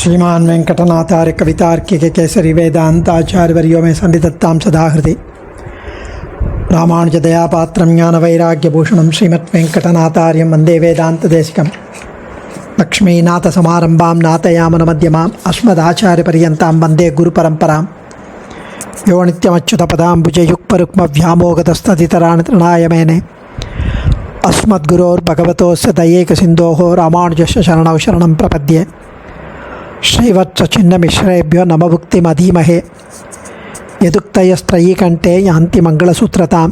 श्रीमान वेंकटनाथार्य कवितार्किक केसरी वेदांताचार्यवर्यो में संदिदत्तां सदाहृदि रामानुजदयापात्रं ज्ञानवैराग्यभूषणं श्रीमद्वेंकटनाथार्यं वन्दे वेदान्तदेशिकं लक्ष्मीनाथसमारम्भां नाथयामनमध्यमाम् अस्मदाचार्यपर्यन्तां वन्दे गुरुपरम्परां यो नित्यमच्युतपदाम्बुजयुग्मरुक्मव्यामोगतस्तदितराणि तृणाय मेने अस्मद्गुरोर्भगवतोस्य दयैकसिन्धोः रामानुजस्य शरणौ शरणं प्रपद्ये श्रीवत्सचिन्नमिश्रेभ्यो नमभुक्तिमधीमहे यदुक्तयस्त्रयीकण्ठे यान्ति मङ्गलसूत्रतां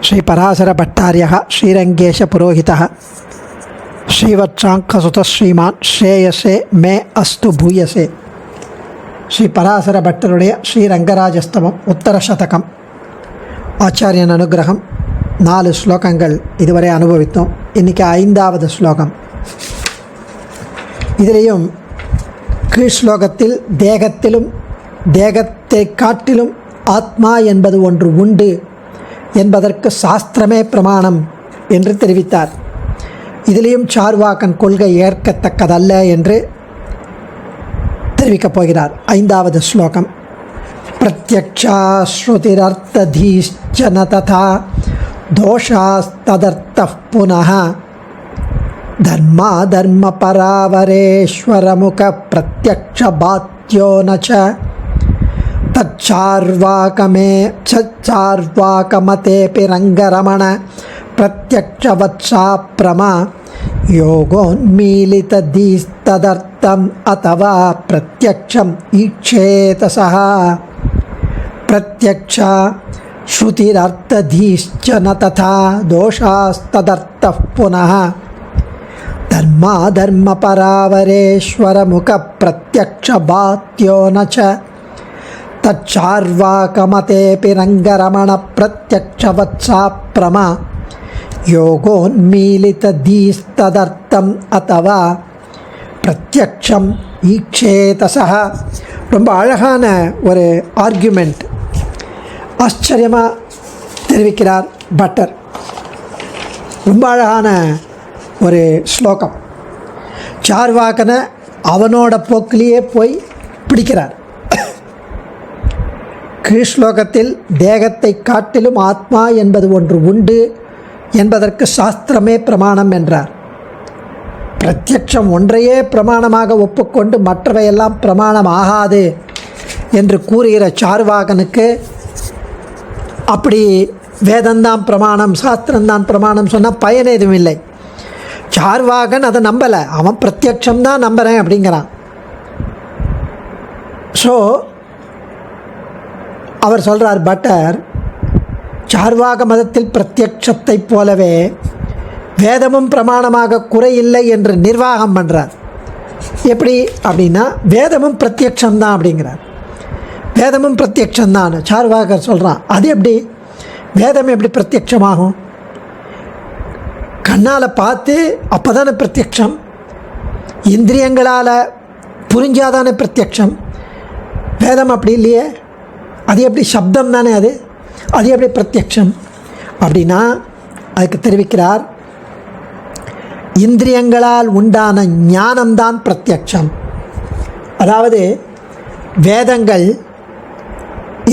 श्रीपराशरभट्टार्यः श्रीरङ्गेशपुरोहितः श्रीवत्साङ्कसुतः श्रीमान् श्रेयसे मे अस्तु भूयसे. ஸ்ரீ பராசர பட்டருடைய ஸ்ரீரங்கராஜஸ்தவம் உத்தர சதகம் ஆச்சாரியன் அனுகிரகம் 4 ஸ்லோகங்கள் இதுவரை அனுபவித்தோம். இன்றைக்கி 5வது ஸ்லோகம். இதிலேயும் கீழ் ஸ்லோகத்தில் தேகத்திலும் தேகத்தை காட்டிலும் ஆத்மா என்பது ஒன்று உண்டு என்பதற்கு சாஸ்திரமே பிரமாணம் என்று தெரிவித்தார். இதிலேயும் சார்வாகன் கொள்கை ஏற்கத்தக்கதல்ல என்று தெரிவிக்கப் போகிறார். 5வது ஸ்லோகம். பிரத்யக்ஷா ஸ்ருதிரர்த்ததீஷ்சன ததா தோஷாஸ்ததர்த்தः புனः தர்மா தர்ம பராவரேஸ்வரமுக பிரத்யக்ஷபாத்யோ நச தச்சார்வாகமதேபி ரங்கரமண பிரத்யக்ஷவத்சா பிரமா யோகோன்மீலிததீஸ்ததர்த்தம் அதவா பிரத்யக்ஷம் ஈக்ஷேதசः. பிரத்யக்ஷா ஸ்ருதிரர்த்ததீஷ்சன ததா தோஷாஸ்ததர்த்தः புனः தர்மா தர்ம பராவரேஸ்வரமுக பிரத்யக்ஷபாத்யோ நச தச்சார்வாகமதேபி ரங்கரமண பிரத்யக்ஷவத்சா பிரமா யோகோன்மீலிததீஸ்ததர்த்தம் அதவா பிரத்யக்ஷம் ஈக்ஷேதசः. ரொம்ப அழகான ஒரு ஆர்கியூமெண்ட் ஆச்சரியமாக தெரிவிக்கிறார் பட்டர். ரொம்ப அழகான ஒரு ஸ்லோகம். சார்வாகனை அவனோட போக்கிலேயே போய் பிடிக்கிறார். கீழ் ஸ்லோகத்தில் தேகத்தை காட்டிலும் ஆத்மா என்பது ஒன்று உண்டு என்பதற்கு சாஸ்திரமே பிரமாணம் என்றார். பிரத்யக்ஷம் ஒன்றையே பிரமாணமாக ஒப்புக்கொண்டு மற்றவையெல்லாம் பிரமாணம் ஆகாது என்று கூறுகிற சார்வாகனுக்கு அப்படி வேதந்தான் பிரமாணம் சாஸ்திரம்தான் பிரமாணம் சொன்னால் பயன் எதுவும் இல்லை. சார்வாகன் அதை நம்பலை, அவன் பிரத்யக்ஷம்தான் நம்புகிறேன் அப்படிங்கிறான். ஸோ அவர் சொல்கிறார் பட்டர், சார்வாக மதத்தில் பிரத்யக்ஷத்தை போலவே வேதமும் பிரமாணமாக குறையில்லை என்று நிர்வாகம் பண்ணுறார். எப்படி அப்படின்னா வேதமும் பிரத்யக்ஷம்தான் அப்படிங்கிறார். வேதமும் பிரத்யக்ஷம்தான் சார்வாகர் சொல்கிறான். அது எப்படி வேதம் எப்படி பிரத்யக்ஷமாகும்? கண்ணால் பார்த்து அப்போ தானே பிரத்யக்ஷம், இந்திரியங்களால் புரிஞ்சாதானே பிரத்யக்ஷம். வேதம் அப்படி இல்லையே, அது எப்படி சப்தம் தானே, அது எப்படி பிரத்யக்ஷம் அப்படின்னா அதுக்கு தெரிவிக்கிறார், இந்திரியங்களால் உண்டான ஞானம்தான் பிரத்யக்ஷம். அதாவது வேதங்கள்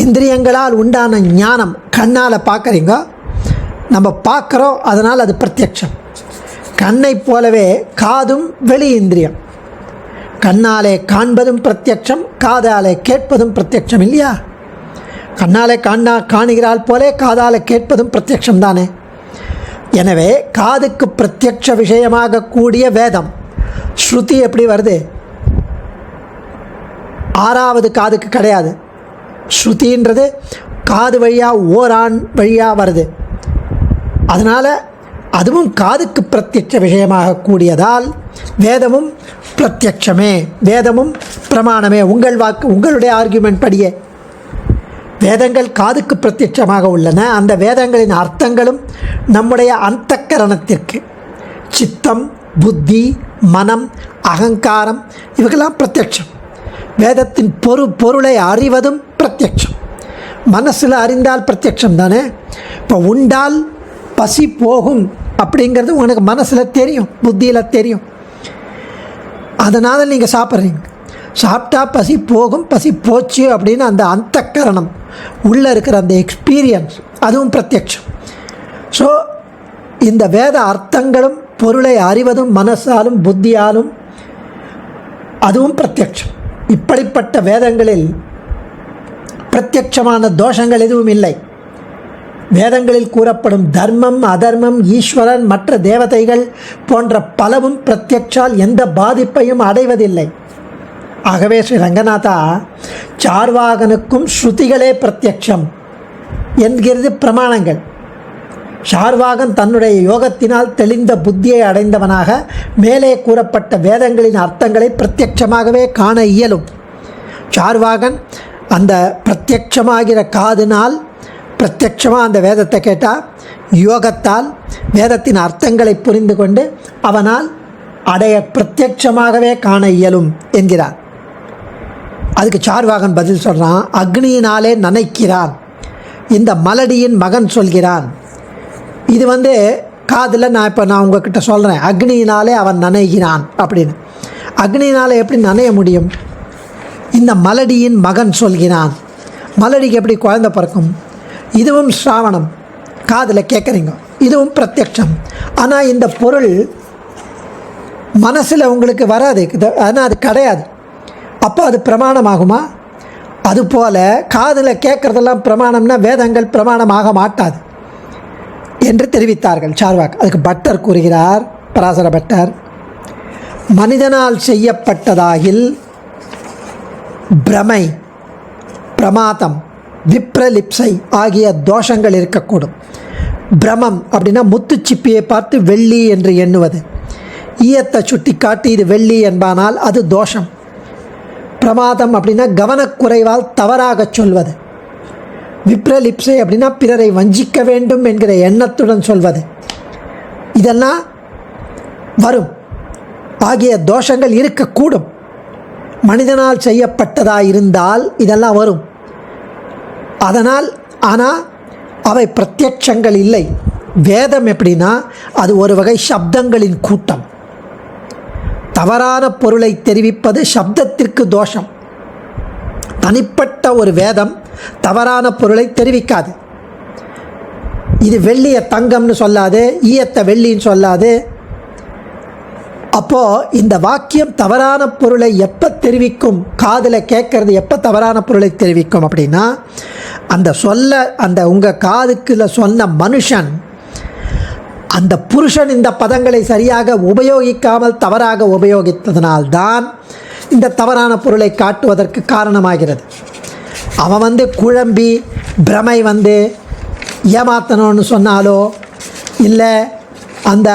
இந்திரியங்களால் உண்டான ஞானம். கண்ணால் பார்க்குறீங்க, நம்ம பார்க்குறோம், அதனால் அது பிரத்யக்ஷம். கண்ணை போலவே காதும் வெளி இந்திரியம். கண்ணாலே காண்பதும் பிரத்யக்ஷம், காதாலே கேட்பதும் பிரத்யக்ஷம் இல்லையா? கண்ணாலே காணுகிறாள் போலே காதால் கேட்பதும் பிரத்யக்ஷம் தானே. எனவே காதுக்கு பிரத்யக்ஷ விஷயமாக கூடிய வேதம். ஸ்ருதி எப்படி வருது? 6வது காதுக்கு கிடையாது. ஸ்ருதின்றது காது வழியாக ஓரான் வழியாக வருது. அதனால் அதுவும் காதுக்கு பிரத்யட்ச விஷயமாக கூடியதால் வேதமும் பிரத்யக்ஷமே, வேதமும் பிரமாணமே. உங்கள் வாக்கு, உங்களுடைய ஆர்கியூமெண்ட் படியே வேதங்கள் காதுக்கு பிரத்யட்சமாக உள்ளன. அந்த வேதங்களின் அர்த்தங்களும் நம்முடைய அந்தக்கரணத்திற்கு சித்தம், புத்தி, மனம், அகங்காரம் இவைகளாம் பிரத்யட்சம். வேதத்தின் பொருளை அறிவதும் பிரத்யட்சம். மனசில் அறிந்தால் பிரத்யட்சம் தானே. இப்போ உண்டால் பசி போகும் அப்படிங்கிறது உனக்கு மனசில் தெரியும், புத்தியில் தெரியும். அதனால் நீங்கள் சாப்பிட்றீங்க. சாப்பிட்டா பசி போகும், பசி போச்சு அப்படின்னு அந்த அந்தக்கரணம் உள்ளே இருக்கிற அந்த எக்ஸ்பீரியன்ஸ், அதுவும் பிரத்யக்ஷம். ஸோ இந்த வேத அர்த்தங்களும் பொருளை அறிவதும் மனசாலும் புத்தியாலும் அதுவும் பிரத்யக்ஷம். இப்படிப்பட்ட வேதங்களில் பிரத்யக்ஷமான தோஷங்கள் எதுவும் இல்லை. வேதங்களில் கூறப்படும் தர்மம், அதர்மம், ஈஸ்வரன், மற்ற தேவதைகள் போன்ற பலவும் பிரத்யக்ஷால் எந்த பாதிப்பையும் அடைவதில்லை. ஆகவே ஸ்ரீ ரங்கநாதா, சார்வாகனுக்கும் ஸ்ருதிகளே பிரத்யக்ஷம் என்கிறது பிரமாணங்கள். சார்வாகன் தன்னுடைய யோகத்தினால் தெளிந்த புத்தியை அடைந்தவனாக மேலே கூறப்பட்ட வேதங்களின் அர்த்தங்களை பிரத்யட்சமாகவே காண இயலும். சார்வாகன் அந்த பிரத்யட்சமாகிற காதினால் பிரத்யட்சமாக அந்த வேதத்தை கேட்டால், யோகத்தால் வேதத்தின் அர்த்தங்களை புரிந்து கொண்டு அவனால் அடைய பிரத்யட்சமாகவே காண இயலும் என்கிறார். அதுக்கு சார்வாகன் பதில் சொல்கிறான், அக்னியினாலே நனைக்கிறான், இந்த மலடியின் மகன் சொல்கிறான். இது காதில் நான் உங்ககிட்ட சொல்கிறேன், அக்னியினாலே அவன் நனைகிறான் அப்படின்னு. அக்னியினாலே எப்படி நனைய முடியும்? இந்த மலடியின் மகன் சொல்கிறான். மலடிக்கு எப்படி குழந்தை பிறக்கும்? இதுவும் ஸ்ராவணம், காதில் கேட்குறீங்க, இதுவும் பிரத்யக்ஷம். ஆனால் இந்த பொருள் மனசில் உங்களுக்கு வராது, ஆனால் அது கிடையாது. அப்போ அது பிரமாணமாகுமா? அதுபோல் காதில் கேட்குறதெல்லாம் பிரமாணம்னா வேதங்கள் பிரமாணமாக மாட்டாது என்று தெரிவித்தார்கள் சார்வாக். அதுக்கு பட்டர் கூறுகிறார், பராசர பட்டர், மனிதனால் செய்யப்பட்டதாகில் பிரமை, பிரமாதம், விப்ரலிப்சை ஆகிய தோஷங்கள் இருக்கக்கூடும். பிரமம் அப்படின்னா முத்துச்சிப்பியை பார்த்து வெள்ளி என்று எண்ணுவது. ஈயத்தை சுட்டி காட்டி இது வெள்ளி என்பானால் அது தோஷம். பிரமாதம் அப்படின்னா கவனக்குறைவால் தவறாக சொல்வது. விப்ரலிப்சை அப்படின்னா பிறரை வஞ்சிக்க வேண்டும் என்கிற எண்ணத்துடன் சொல்வது. இதெல்லாம் வரும். ஆகிய தோஷங்கள் இருக்கக்கூடும். மனிதனால் செய்யப்பட்டதாக இருந்தால் இதெல்லாம் வரும். ஆனால் அவை பிரத்யட்சங்கள் இல்லை. வேதம் எப்படின்னா அது ஒரு வகை சப்தங்களின் கூட்டம். தவறான பொருளை தெரிவிப்பது சப்தத்திற்கு தோஷம். தனிப்பட்ட ஒரு வேதம் தவறான பொருளை தெரிவிக்காது. இது வெள்ளியை தங்கம்னு சொல்லாது, ஈயத்தை வெள்ளின்னு சொல்லாது. அப்போது இந்த வாக்கியம் தவறான பொருளை எப்போ தெரிவிக்கும்? காதில் கேட்கறது எப்போ தவறான பொருளை தெரிவிக்கும் அப்படின்னா, அந்த உங்கள் காதுக்குள்ள சொன்ன மனுஷன், அந்த புருஷன் இந்த பதங்களை சரியாக உபயோகிக்காமல் தவறாக உபயோகித்ததனால்தான் இந்த தவறான பொருளை காட்டுவதற்கு காரணமாகிறது. அவன் குழம்பி பிரமை ஏமாத்தணும்னு சொன்னாலோ, இல்லை அந்த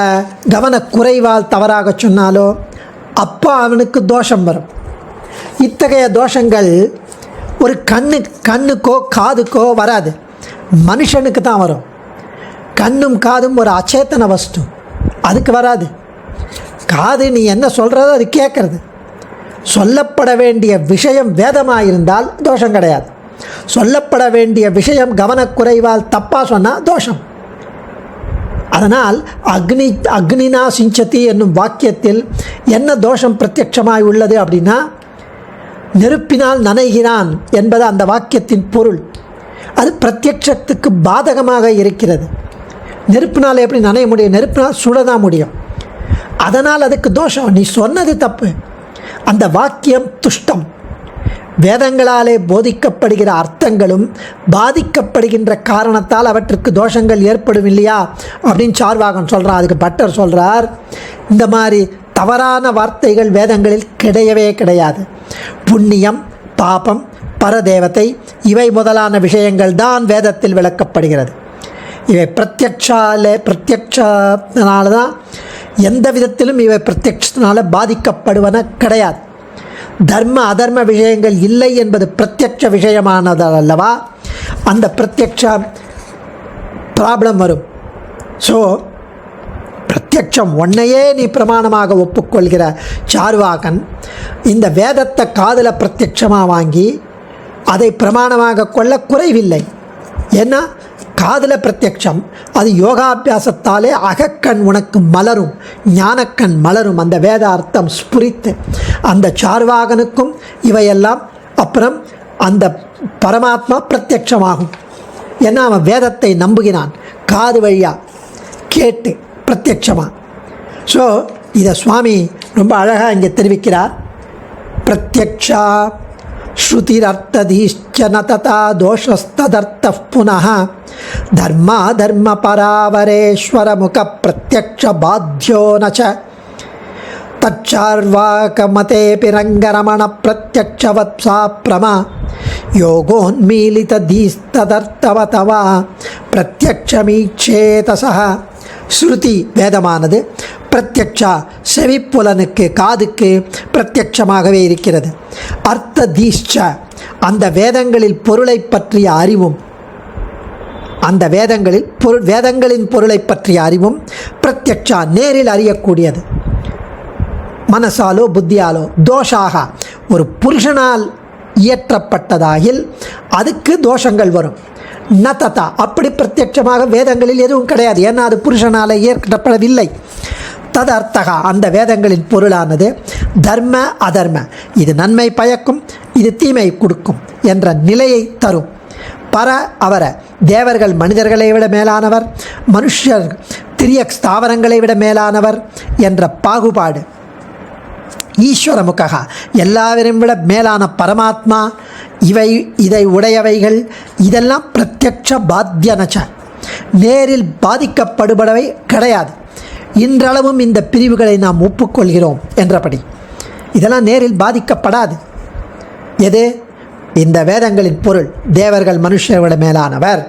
கவனக்குறைவால் தவறாக சொன்னாலோ அப்போ அவனுக்கு தோஷம் வரும். இத்தகைய தோஷங்கள் ஒரு கண்ணுக்கோ காதுக்கோ வராது, மனுஷனுக்கு தான் வரும். கண்ணும் காதும் ஒரு அச்சேதன வஸ்து, அதுக்கு வராது. காது நீ என்ன சொல்கிறதோ அது கேட்குறது. சொல்லப்பட வேண்டிய விஷயம் வேதமாக இருந்தால் தோஷம் கிடையாது. சொல்லப்பட வேண்டிய விஷயம் கவனக்குறைவால் தப்பாக சொன்னால் தோஷம். அதனால் அக்னினா சிஞ்சதி என்னும் வாக்கியத்தில் என்ன தோஷம் பிரத்யட்சமாய் உள்ளது அப்படின்னா, நெருப்பினால் நனைகிறான் என்பது அந்த வாக்கியத்தின் பொருள். அது பிரத்யட்சத்துக்கு பாதகமாக இருக்கிறது. நெருப்பினால் எப்படி நனைய முடியும்? நெருப்பினால் சுடதான் முடியும். அதனால் அதுக்கு தோஷம். நீ சொன்னது தப்பு. அந்த வாக்கியம் துஷ்டம். வேதங்களாலே போதிக்கப்படுகிற அர்த்தங்களும் பாதிக்கப்படுகின்ற காரணத்தால் அவற்றுக்கு தோஷங்கள் ஏற்படும் இல்லையா அப்படின்னு சார்வாகன் சொல்கிறார். அதுக்கு பட்டர் சொல்கிறார், இந்த மாதிரி தவறான வார்த்தைகள் வேதங்களில் கிடையவே கிடையாது. புண்ணியம், பாபம், பரதேவத்தை இவை முதலான விஷயங்கள் தான் வேதத்தில் விளக்கப்படுகிறது. இவை பிரத்யட்சனால தான், எந்த விதத்திலும் இவை பிரத்யட்சத்தினால பாதிக்கப்படுவன கிடையாது. தர்ம அதர்ம விஷயங்கள் இல்லை என்பது பிரத்யட்ச விஷயமானது அல்லவா? அந்த பிரத்யட்ச ப்ராப்ளம் வரும். ஸோ பிரத்யட்சம் ஒன்றையே நீ பிரமாணமாக ஒப்புக்கொள்கிற சார்வாகன் இந்த வேதத்தை காதில் பிரத்யட்சமாக வாங்கி அதை பிரமாணமாக கொள்ள குறைவில்லை. ஏன்னா காதில் பிரத்யக்ஷம், அது யோகாபியாசத்தாலே அகக்கண் உனக்கு மலரும், ஞானக்கண் மலரும், அந்த வேத அர்த்தம் ஸ்புரித்து அந்த சார்வாகனுக்கும் இவையெல்லாம் அப்புறம் அந்த பரமாத்மா பிரத்யக்ஷமாகும். ஏன்னா அவன் வேதத்தை நம்புகிறான், காது வழியாக கேட்டு பிரத்யக்ஷமாக. ஸோ இதை சுவாமி ரொம்ப அழகாக இங்கே தெரிவிக்கிறார். பிரத்யக்ஷா ஸ்ருதிரர்த்ததீஷ்ச ந ததா தோஷஸ்ததர்த்தः புனः தர்மா தர்ம பராவரேஸ்வர முக பிரத்யக்ஷ பாத்யோ நச தச்சார்வாகமதேபி ரங்கரமண பிரத்யக்ஷவத்சா பிரமா யோகோன்மீலிததீஸ்ததர்த்தவதவா பிரத்யக்ஷமீட்சேதசः. ஸ்ருதி வேதமானது பிரத்யக்ஷா செவிப்புலனுக்கு காதுக்கு பிரத்யக்ஷமாகவே இருக்கிறது. அர்த்த தீஷ்ச அந்த வேதங்களில் பொருளை பற்றிய அறிவும், அந்த வேதங்களின் பொருளை பற்றிய அறிவும் பிரத்யக்ஷா நேரில் அறியக்கூடியது. மனசாலோ புத்தியாலோ தோஷாக ஒரு புருஷனால் இயற்றப்பட்டதாகில் அதுக்கு தோஷங்கள் வரும். ந ததா அப்படி பிரத்யட்சமாக வேதங்களில் எதுவும் கிடையாது, ஏன்னா அது புருஷனால் இயற்றப்படவில்லை. தது அர்த்தகா அந்த வேதங்களின் பொருளானது தர்ம அதர்ம, இது நன்மை பயக்கும், இது தீமை கொடுக்கும் என்ற நிலையை தரும். பர அவர தேவர்கள் மனிதர்களை விட மேலானவர், மனுஷர் திரிய ஸ்தாவரங்களை விட மேலானவர் என்ற பாகுபாடு. ஈஸ்வர முகா எல்லாவரையும் விட மேலான பரமாத்மா, இதை உடையவைகள் இதெல்லாம் பிரத்யக்ஷ பாத்தியனச்ச நேரில் பாதிக்கப்படுபவை கிடையாது. இன்றளவும் இந்த பிரிவுகளை நாம் ஒப்புக்கொள்கிறோம் என்றபடி இதெல்லாம் நேரில் பாதிக்கப்படாது. எது? இந்த வேதங்களின் பொருள். தேவர்கள் மனுஷரை விட மேலானவர்,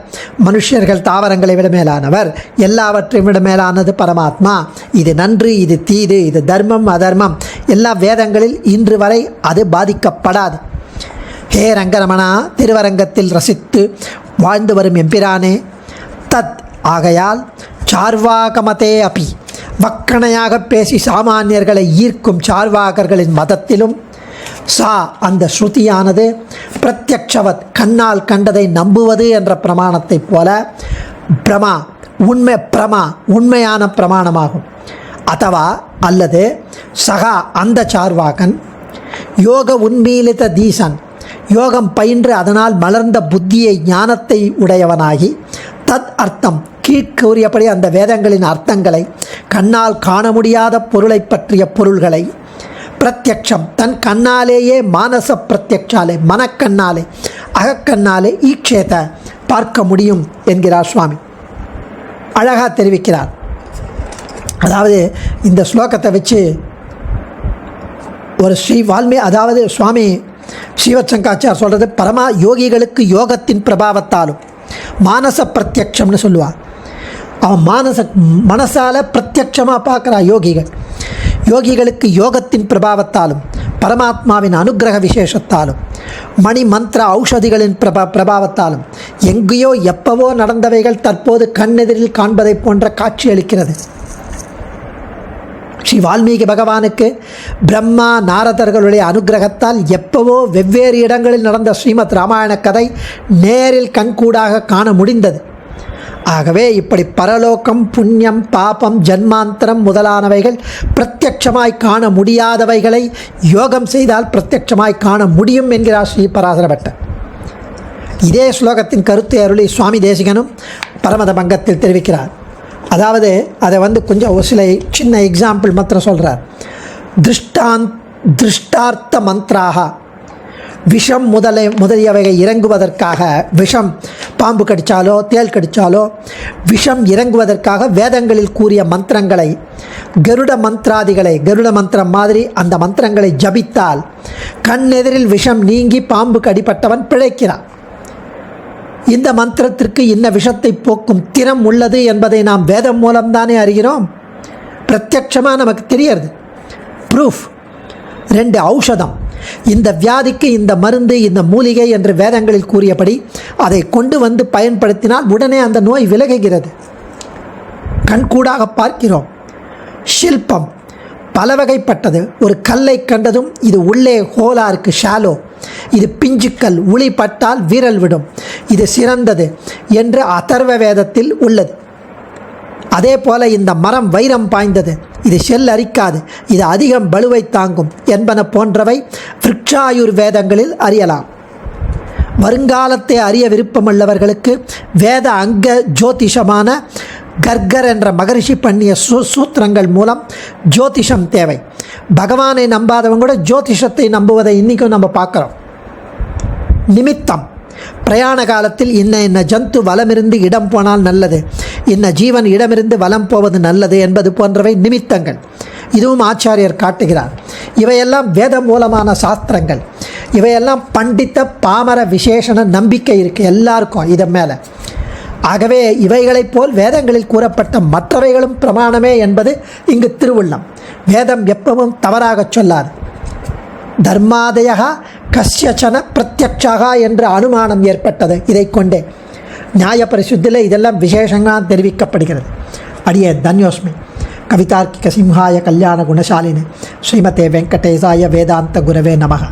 மனுஷர்கள் தாவரங்களை விட மேலானவர், எல்லாவற்றையும் விட மேலானது பரமாத்மா. இது நன்று, இது தீது, இது தர்மம் அதர்மம், எல்லா வேதங்களில் இன்று வரை அது பாதிக்கப்படாது. ஹே ரங்கரமணா, திருவரங்கத்தில் ரசித்து வாழ்ந்து வரும் எம்பிரானே, தத் ஆகையால் சார்வாகமதே அபி வக்கணையாக பேசி சாமானியர்களை ஈர்க்கும் சார்வாகர்களின் மதத்திலும் சா அந்த ஸ்ருதியானது பிரத்யக்ஷவத் கண்ணால் கண்டதை நம்புவது என்ற பிரமாணத்தைப் போல பிரமா உண்மையான பிரமாணமாகும். அதவா அல்லது சகா அந்த சார்வாகன் யோக உன்மீலித தீசன் யோகம் பயின்று அதனால் மலர்ந்த புத்தியை ஞானத்தை உடையவனாகி தத் அர்த்தம் கீழ்கூறியபடி அந்த வேதங்களின் அர்த்தங்களை கண்ணால் காண முடியாத பொருளை பற்றிய பொருள்களை பிரத்யக்ஷம் தன் கண்ணாலேயே மானச பிரத்யக்ஷாலே மனக்கண்ணாலே அகக்கண்ணாலே ஈக்ஷேத பார்க்க முடியும் என்கிறார் சுவாமி. அழகாக தெரிவிக்கிறார். அதாவது இந்த ஸ்லோகத்தை வச்சு ஒரு அதாவது சுவாமி ஸ்ரீவத்சங்காச்சார் சொல்கிறது, பரமா யோகிகளுக்கு யோகத்தின் பிரபாவத்தாலும் மானச பிரத்யக்ஷம்னு சொல்லுவார். அவன் மனசால் பிரத்யக்ஷமாக பார்க்குறா யோகிகளுக்கு யோகத்தின் பிரபாவத்தாலும் பரமாத்மாவின் அனுகிரக விசேஷத்தாலும் மணி மந்திர ஔஷதிகளின் பிரபாவத்தாலும் எங்கேயோ எப்பவோ நடந்தவைகள் தற்போது கண்ணெதிரில் காண்பதை போன்ற காட்சி அளிக்கிறது. ஸ்ரீ வால்மீகி பகவானுக்கு பிரம்மா நாரதர்களுடைய அனுகிரகத்தால் எப்பவோ வெவ்வேறு இடங்களில் நடந்த ஸ்ரீமத் ராமாயண கதை நேரில் கண்கூடாக காண முடிந்தது. ஆகவே இப்படி பரலோகம், புண்ணியம், பாபம், ஜன்மாந்தரம் முதலானவைகள் பிரத்யட்சமாய் காண முடியாதவைகளை யோகம் செய்தால் பிரத்யட்சமாய் காண முடியும் என்கிறார் ஸ்ரீ பராசர பட்டர். இதே ஸ்லோகத்தின் கருத்தை அருளி சுவாமி தேசிகனும் பரமத பங்கத்தில் தெரிவிக்கிறார். அதாவது அதை கொஞ்சம் ஒரு சில சின்ன எக்ஸாம்பிள் மாத்திரம் சொல்கிறார். திருஷ்டார்த்த மந்த்ராக விஷம் முதலியவைகள் இறங்குவதற்காக, விஷம் பாம்பு கடித்தாலோ தேள் கடித்தாலோ விஷம் இறங்குவதற்காக வேதங்களில் கூறிய மந்திரங்களை கருட மந்திரம் மாதிரி அந்த மந்திரங்களை ஜபித்தால் கண்ணெதிரில் விஷம் நீங்கி பாம்பு கடிப்பட்டவன் பிழைக்கிறான். இந்த மந்திரத்திற்கு இன்ன விஷத்தை போக்கும் திறம் உள்ளது என்பதை நாம் வேதம் மூலம்தானே அறிகிறோம். பிரத்யட்சமாக நமக்கு தெரியாது. ப்ரூஃப். 2 ஔஷதம். இந்த வியாதிக்கு இந்த மருந்து, இந்த மூலிகை என்று வேதங்களில் கூறியபடி அதை கொண்டு பயன்படுத்தினால் உடனே அந்த நோய் விலகுகிறது. கண்கூடாக பார்க்கிறோம். ஷில்பம், பலவகைப்பட்டது. ஒரு கல்லை கண்டதும் இது உள்ளே ஹோலா இருக்கு, ஷாலோ, இது பிஞ்சுக்கல், உளி பட்டால் வீரல் விடும், இது சிறந்தது என்று அதர்வ வேதத்தில் உள்ளது. அதே போல இந்த மரம் வைரம் பாய்ந்தது, இது செல் அரிக்காது, இது அதிகம் பலுவை தாங்கும் என்பன போன்றவை விருட்சாயுர் வேதங்களில் அறியலாம். வருங்காலத்தை அறிய விருப்பமுள்ளவர்களுக்கு வேத அங்க ஜோதிஷமான கர்கர் என்ற மகரிஷி பண்ணிய சூத்திரங்கள் மூலம் ஜோதிஷம் தேவை. பகவானை நம்பாதவங்க கூட ஜோதிஷத்தை நம்புவதை இன்றைக்கும் நம்ம பார்க்குறோம். நிமித்தம், பிரயாண காலத்தில் இன்ன ஜந்து வலமிருந்து இடம் போனால் நல்லது, இன்ன ஜீவன் இடமிருந்து வலம் போவது நல்லது என்பது போன்றவை நிமித்தங்கள். இதுவும் ஆச்சாரியர் காட்டுகிறார். இவையெல்லாம் வேத மூலமான சாஸ்திரங்கள். இவையெல்லாம் பண்டித்த பாமர விசேஷண நம்பிக்கை இருக்குது எல்லாருக்கும் இதன் மேலே. ஆகவே இவைகளைப் போல் வேதங்களில் கூறப்பட்ட மற்றவைகளும் பிரமாணமே என்பது இங்கு திருவுள்ளம். வேதம் எப்பவும் தவறாக சொல்லாது. தர்மாதயா கஸ்யச்சன பிரத்யக்ஷாக என்ற அனுமானம் ஏற்பட்டது. இதை கொண்டே நியாய பரிசுத்திலே இதெல்லாம் விசேஷங்களாக தெரிவிக்கப்படுகிறது. அடியே தன்யோஸ்மி. கவிதார்க்கிக சிம்ஹாய கல்யாண குணசாலினி ஸ்ரீமதே வெங்கடேசாய வேதாந்த குரவே நமக.